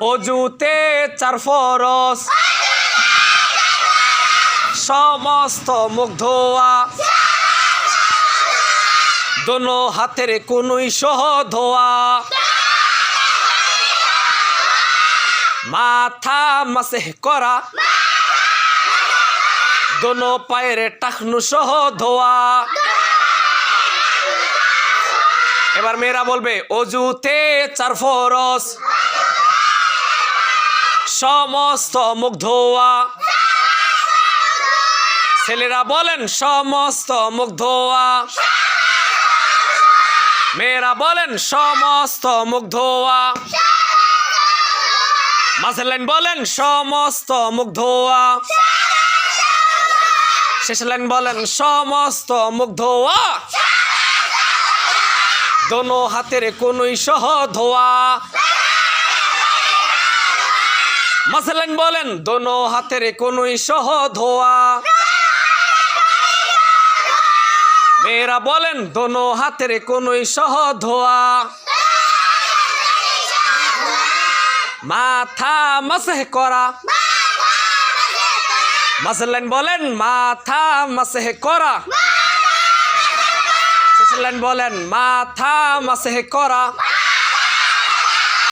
অজুতে 4 ফরজ সমস্ত মুখ ধোয়া দোনো হাতের কোনই সহ ধোয়া মাথা মাসেহ করা দোনো পায়ের টাকনু সহ ধোয়া এবার মেয়েরা বলবে অজুতে 4 ফরজ সমস্ত মুখ ধোয়া ছেলেরা বলেন সমস্ত মুখ ধোয়া মেয়েরা বলেন সমস্ত মুখ ধোয়া মাঝের লাইন বলেন সমস্ত মুখ ধোয়া শেষের লাইন বলেন সমস্ত মুখ ধোয়া দোনো হাতের কোনই সহ ধোয়া মাঝের লাইন বলেন দোনো হাতের কোনই সহ ধোয়া মেয়েরা বলেন দোনো হাতের কোনই সহ ধোয়া মাথা মাসেহ করা মাঝের লাইন বলেন মাথা মাসেহ করা শেষের লাইন বলেন মাথা মাসেহ করা